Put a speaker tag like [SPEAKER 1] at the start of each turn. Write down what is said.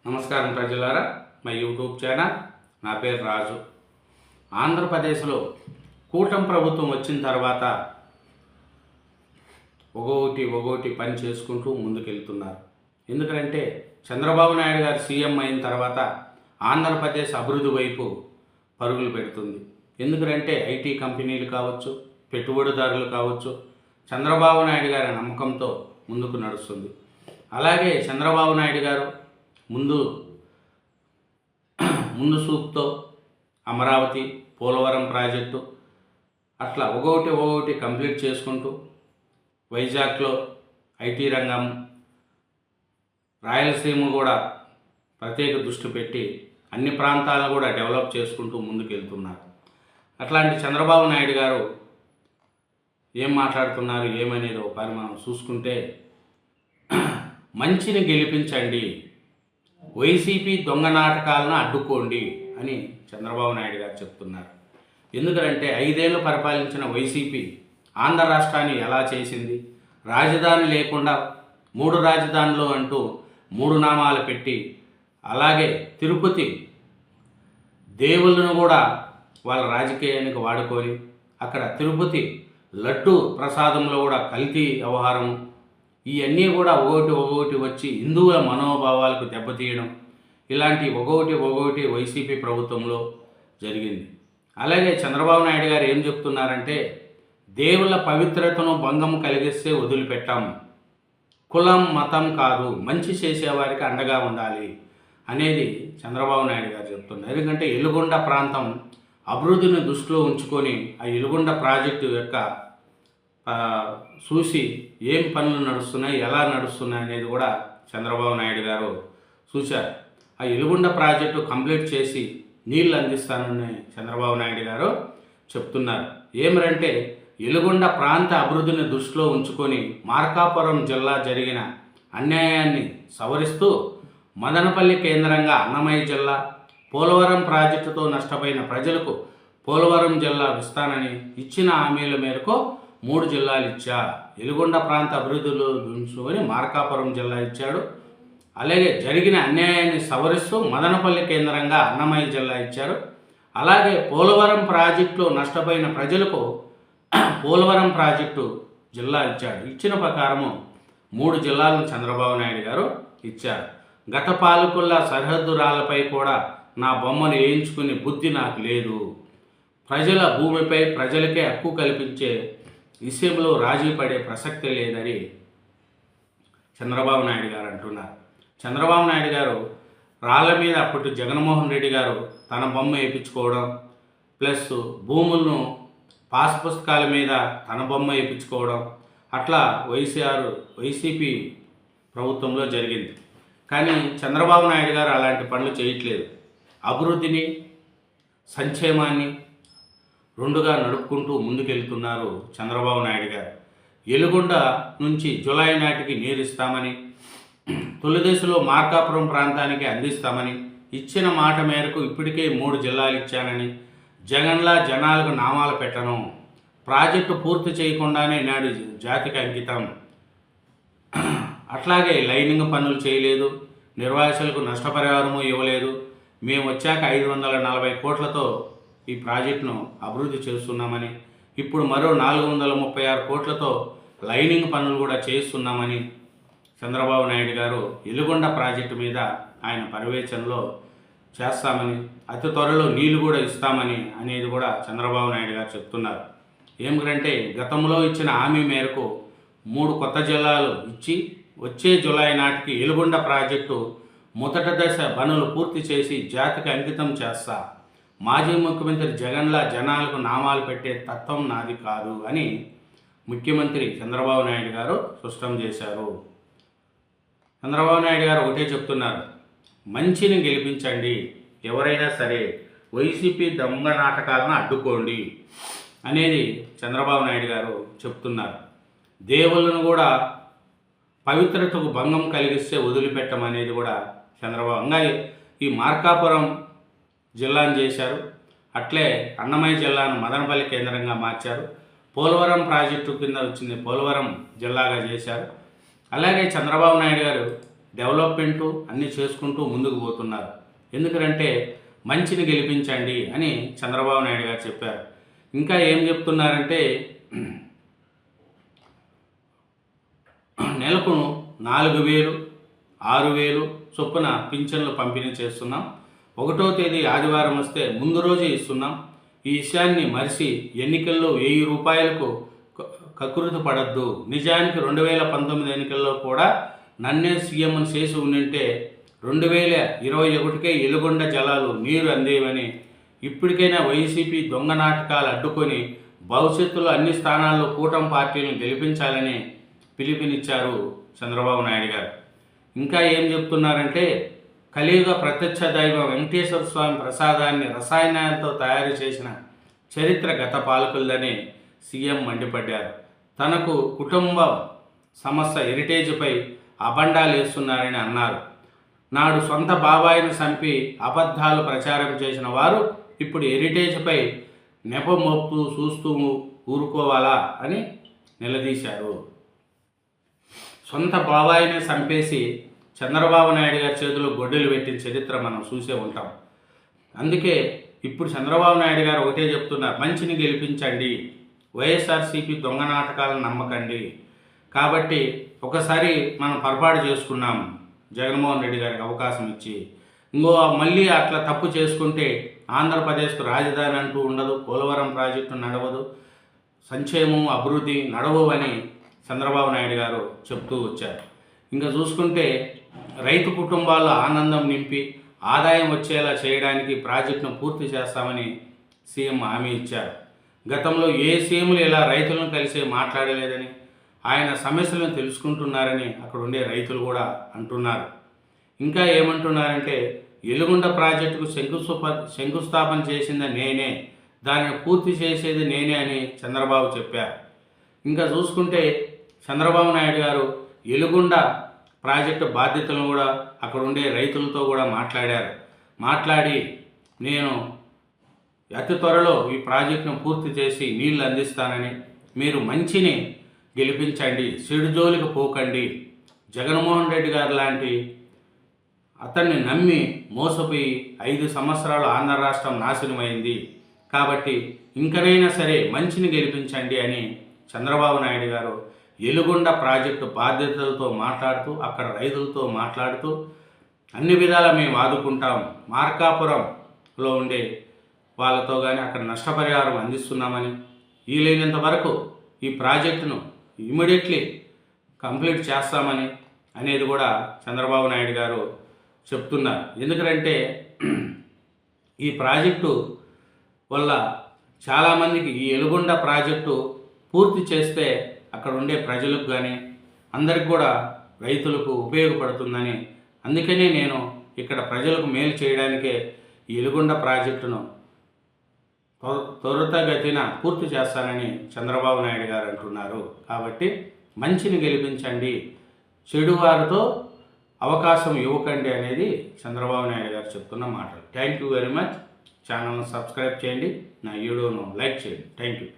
[SPEAKER 1] నమస్కారం ప్రజలారా, మా యూట్యూబ్ ఛానల్. నా పేరు రాజు. ఆంధ్రప్రదేశ్లో కూటమి ప్రభుత్వం వచ్చిన తర్వాత ఒక్కొక్కటి పని చేసుకుంటూ ముందుకెళ్తున్నారు. ఎందుకంటే చంద్రబాబు నాయుడు గారు సీఎం అయిన తర్వాత ఆంధ్రప్రదేశ్ అభివృద్ధి వైపు పరుగులు పెడుతుంది. ఎందుకంటే ఐటీ కంపెనీలు కావచ్చు, పెట్టుబడిదారులు కావచ్చు, చంద్రబాబు నాయుడు గారి నమ్మకంతో ముందుకు నడుస్తుంది. అలాగే చంద్రబాబు నాయుడు గారు ముందు చూపుతో అమరావతి, పోలవరం ప్రాజెక్టు అట్లా ఒక్కొక్కటి కంప్లీట్ చేసుకుంటూ వైజాగ్లో ఐటీ రంగం, రాయలసీమ కూడా ప్రత్యేక దృష్టి పెట్టి అన్ని ప్రాంతాలను కూడా డెవలప్ చేసుకుంటూ ముందుకెళ్తున్నారు. అట్లాంటి చంద్రబాబు నాయుడు గారు ఏం మాట్లాడుతున్నారు ఏమనేది ఒకసారి మనం చూసుకుంటే, మంచిని గెలిపించండి, వైసీపీ దొంగ నాటకాలను అడ్డుకోండి అని చంద్రబాబు నాయుడు గారు చెప్తున్నారు. ఎందుకంటే 5 ఏళ్ళు పరిపాలించిన వైసీపీ ఆంధ్ర రాష్ట్రాన్ని ఎలా చేసింది, రాజధాని లేకుండా 3 రాజధానులు అంటూ 3 నామాలు పెట్టి, అలాగే తిరుపతి దేవుళ్ళను కూడా వాళ్ళ రాజకీయానికి వాడుకొని అక్కడ తిరుపతి లడ్డు ప్రసాదంలో కూడా కల్తీ వ్యవహారం, ఇవన్నీ కూడా ఒకటి వచ్చి హిందువుల మనోభావాలకు దెబ్బతీయడం, ఇలాంటి ఒకటి వైసీపీ ప్రభుత్వంలో జరిగింది. అలాగే చంద్రబాబు నాయుడు గారు ఏం చెప్తున్నారంటే, దేవుళ్ళ పవిత్రతను భంగం కలిగిస్తే వదిలిపెట్టాము, కులం మతం కాదు, మంచి చేసేవారికి అండగా ఉండాలి అనేది చంద్రబాబు నాయుడు గారు చెప్తున్నారు. ఎందుకంటే ఎలుగొండ ప్రాంతం అభివృద్ధిని దృష్టిలో ఉంచుకొని ఆ ఎలుగొండ ప్రాజెక్టు యొక్క చూసి ఏం పనులు నడుస్తున్నాయి, ఎలా నడుస్తున్నాయి అనేది కూడా చంద్రబాబు నాయుడు గారు చూశారు. ఆ ఎలుగొండ ప్రాజెక్టు కంప్లీట్ చేసి నీళ్ళు అందిస్తానని చంద్రబాబు నాయుడు గారు చెప్తున్నారు. ఏమిటంటే ఎలుగొండ ప్రాంత అభివృద్ధిని దృష్టిలో ఉంచుకొని మార్కాపురం జిల్లా జరిగిన అన్యాయాన్ని సవరిస్తూ మదనపల్లి కేంద్రంగా అన్నమయ్య జిల్లా, పోలవరం ప్రాజెక్టుతో నష్టపోయిన ప్రజలకు పోలవరం జిల్లా ఇస్తానని ఇచ్చిన హామీల మేరకు 3 జిల్లాలు ఇచ్చారు. ఎలుగొండ ప్రాంత అభివృద్ధిలో ఉంచుకొని మార్కాపురం జిల్లా ఇచ్చాడు. అలాగే జరిగిన అన్యాయాన్ని సవరిస్తూ మదనపల్లి కేంద్రంగా అన్నమయ్య జిల్లా ఇచ్చారు. అలాగే పోలవరం ప్రాజెక్టులో నష్టపోయిన ప్రజలకు పోలవరం ప్రాజెక్టు జిల్లా ఇచ్చాడు. ఇచ్చిన ప్రకారము 3 జిల్లాలను చంద్రబాబు నాయుడు గారు ఇచ్చారు. గత పాలకుల సరిహద్దు రాళ్లపై కూడా నా బొమ్మను వేయించుకునే బుద్ధి నాకు లేదు, ప్రజల భూమిపై ప్రజలకే హక్కు కల్పించే విషయంలో రాజీ పడే ప్రసక్తే లేదని చంద్రబాబు నాయుడు గారు అంటున్నారు. చంద్రబాబు నాయుడు గారు రాళ్ల మీద అప్పటి జగన్మోహన్ రెడ్డి గారు తన బొమ్మ వేయించుకోవడం, ప్లస్ భూములను పాస్ పుస్తకాల మీద తన బొమ్మ వేయించుకోవడం అట్లా వైసీపీ ప్రభుత్వంలో జరిగింది. కానీ చంద్రబాబు నాయుడు గారు అలాంటి పనులు చేయట్లేదు. అభివృద్ధిని, సంక్షేమాన్ని రెండుగా నడుపుకుంటూ ముందుకెళ్తున్నారు చంద్రబాబు నాయుడు గారు. ఎలుగొండ నుంచి జూలై నాటికి నీరు ఇస్తామని, తొలిదశలో మార్కాపురం ప్రాంతానికి అందిస్తామని ఇచ్చిన మాట మేరకు ఇప్పటికే 3 జిల్లాలు ఇచ్చానని, జగన్లా జనాలకు నామాలు పెట్టను, ప్రాజెక్టు పూర్తి చేయకుండానే నాడు జాతికి అంకితం, అట్లాగే లైనింగ్ పనులు చేయలేదు, నిర్వాసితులకు నష్టపరిహారము ఇవ్వలేదు, మేము వచ్చాక 540 కోట్లతో ఈ ప్రాజెక్టును అభివృద్ధి చేస్తున్నామని, ఇప్పుడు మరో 436 కోట్లతో లైనింగ్ పనులు కూడా చేస్తున్నామని చంద్రబాబు నాయుడు గారు ఎలుగొండ ప్రాజెక్టు మీద ఆయన పర్యవేక్షణలో చేస్తామని, అతి త్వరలో నీళ్లు కూడా ఇస్తామని అనేది కూడా చంద్రబాబు నాయుడు గారు చెప్తున్నారు. ఏమిటంటే గతంలో ఇచ్చిన హామీ మేరకు 3 కొత్త జిల్లాలు ఇచ్చి వచ్చే జూలై నాటికి ఎలుగొండ ప్రాజెక్టు మొదటి దశ పనులు పూర్తి చేసి జాతికి అంకితం చేస్తా, మాజీ ముఖ్యమంత్రి జగన్లా జనాలకు నామాలు పెట్టే తత్వం నాది కాదు అని ముఖ్యమంత్రి చంద్రబాబు నాయుడు గారు స్పష్టం చేశారు. చంద్రబాబు నాయుడు గారు ఒకటే చెప్తున్నారు, మంచిని గెలిపించండి, ఎవరైనా సరే వైసీపీ దొంగ నాటకాలను అడ్డుకోండి అనేది చంద్రబాబు నాయుడు గారు చెప్తున్నారు. దేవుళ్ళను కూడా పవిత్రతకు భంగం కలిగిస్తే వదిలిపెట్టమనేది కూడా చంద్రబాబు. ఈ మార్కాపురం జిల్లాను చేశారు, అట్లే అన్నమయ్య జిల్లాను మదనపల్లి కేంద్రంగా మార్చారు, పోలవరం ప్రాజెక్టు కింద వచ్చింది పోలవరం జిల్లాగా చేశారు. అలాగే చంద్రబాబు నాయుడు గారు డెవలప్మెంటు అన్నీ చేసుకుంటూ ముందుకు పోతున్నారు. ఎందుకంటే మంచిని గెలిపించండి అని చంద్రబాబు నాయుడు గారు చెప్పారు. ఇంకా ఏం చెప్తున్నారంటే నెలకు 4,000, 6,000 చొప్పున పింఛన్లు పంపిణీ చేస్తున్నాం. 1వ తేదీ ఆదివారం వస్తే ముందు రోజే ఇస్తున్నాం. ఈ విషయాన్ని మరిచి ఎన్నికల్లో 1,000 రూపాయలకు కకృతి పడద్దు. నిజానికి 2019 ఎన్నికల్లో కూడా నన్నే సీఎంను చేసి ఉండింటే 2021కే ఎలుగొండ జలాలు నీరు అందేవని, ఇప్పటికైనా వైసీపీ దొంగ నాటకాలు అడ్డుకొని భవిష్యత్తులో అన్ని స్థానాల్లో కూటమి పార్టీలను గెలిపించాలని పిలుపునిచ్చారు చంద్రబాబు నాయుడు గారు. ఇంకా ఏం చెప్తున్నారంటే కలియుగ ప్రత్యక్ష దైవం వెంకటేశ్వర స్వామి ప్రసాదాన్ని రసాయనాలతో తయారు చేసిన చరిత్ర గత పాలకులదని సీఎం మండిపడ్డారు. తనకు కుటుంబ సమస్య హెరిటేజ్పై అబండాలు వేస్తున్నారని అన్నారు. నాడు సొంత బాబాయిని చంపి అబద్ధాలు ప్రచారం చేసిన వారు ఇప్పుడు హెరిటేజ్పై నెపమొప్పు చూస్తూ ఊరుకోవాలా అని నిలదీశారు. సొంత బాబాయిని చంపేసి చంద్రబాబు నాయుడు గారి చేతిలో గొడ్డలు పెట్టిన చరిత్ర మనం చూసే ఉంటాం. అందుకే ఇప్పుడు చంద్రబాబు నాయుడు గారు ఒకటే చెప్తున్నారు, మంచిని గెలిపించండి, వైఎస్ఆర్సీపీ దొంగ నాటకాలను నమ్మకండి. కాబట్టి ఒకసారి మనం పొరపాటు చేసుకున్నాం, జగన్మోహన్ రెడ్డి గారికి అవకాశం ఇచ్చి మళ్ళీ అట్లా తప్పు చేసుకుంటే ఆంధ్రప్రదేశ్కు రాజధాని అంటూ ఉండదు, పోలవరం ప్రాజెక్టు నడవదు, సంక్షేమం అభివృద్ధి నడవు అని చంద్రబాబు నాయుడు గారు చెప్తూ వచ్చారు. ఇంకా చూసుకుంటే రైతు కుటుంబాల్లో ఆనందం నింపి ఆదాయం వచ్చేలా చేయడానికి ప్రాజెక్టును పూర్తి చేస్తామని సీఎం హామీ ఇచ్చారు. గతంలో ఏ సీఎంలు ఇలా రైతులను కలిసి మాట్లాడలేదని, ఆయన సమస్యలను తెలుసుకుంటున్నారని అక్కడ ఉండే రైతులు కూడా అంటున్నారు. ఇంకా ఏమంటున్నారంటే ఎలుగొండ ప్రాజెక్టుకు శంకుస్థాపన చేసింది నేనే, దానిని పూర్తి చేసేది నేనే అని చంద్రబాబు చెప్పారు. ఇంకా చూసుకుంటే చంద్రబాబు నాయుడు గారు ఎలుగొండ ప్రాజెక్టు బాధ్యతలను కూడా అక్కడ ఉండే రైతులతో కూడా మాట్లాడి నేను అతి త్వరలో ఈ ప్రాజెక్టును పూర్తి చేసి నీళ్లు అందిస్తానని, మీరు మంచిని గెలిపించండి, చెడు జోలికి పోకండి, జగన్మోహన్ రెడ్డి గారు లాంటి అతన్ని నమ్మి మోసపోయి 5 సంవత్సరాలు ఆంధ్ర రాష్ట్రం నాశనమైంది, కాబట్టి ఇంకనైనా సరే మంచిని గెలిపించండి అని చంద్రబాబు నాయుడు గారు ఎలుగొండ ప్రాజెక్టు బాధ్యతలతో మాట్లాడుతూ అక్కడ రైతులతో మాట్లాడుతూ అన్ని విధాలా మేము ఆదుకుంటాం, మార్కాపురంలో ఉండే వాళ్ళతో కానీ అక్కడ నష్టపరిహారం అందిస్తున్నామని, వీలైనంత వరకు ఈ ప్రాజెక్టును ఇమీడియట్లీ కంప్లీట్ చేస్తామని అనేది కూడా చంద్రబాబు నాయుడు గారు చెప్తున్నారు. ఎందుకంటే ఈ ప్రాజెక్టు వల్ల చాలామందికి ఈ ఎలుగొండ ప్రాజెక్టు పూర్తి చేస్తే అక్కడ ఉండే ప్రజలకు కానీ అందరికి కూడా రైతులకు ఉపయోగపడుతుందని, అందుకనే నేను ఇక్కడ ప్రజలకు మేలు చేయడానికే ఈ ఎలుగొండ ప్రాజెక్టును త్వరితగతిన పూర్తి చేస్తానని చంద్రబాబు నాయుడు గారు అంటున్నారు. కాబట్టి మంచిని గెలిపించండి, చెడు వారితో అవకాశం ఇవ్వకండి అనేది చంద్రబాబు నాయుడు గారు చెప్తున్న మాటలు. Thank you very much. ఛానల్ను సబ్స్క్రైబ్ చేయండి, నా వీడియోను లైక్ చేయండి. Thank you.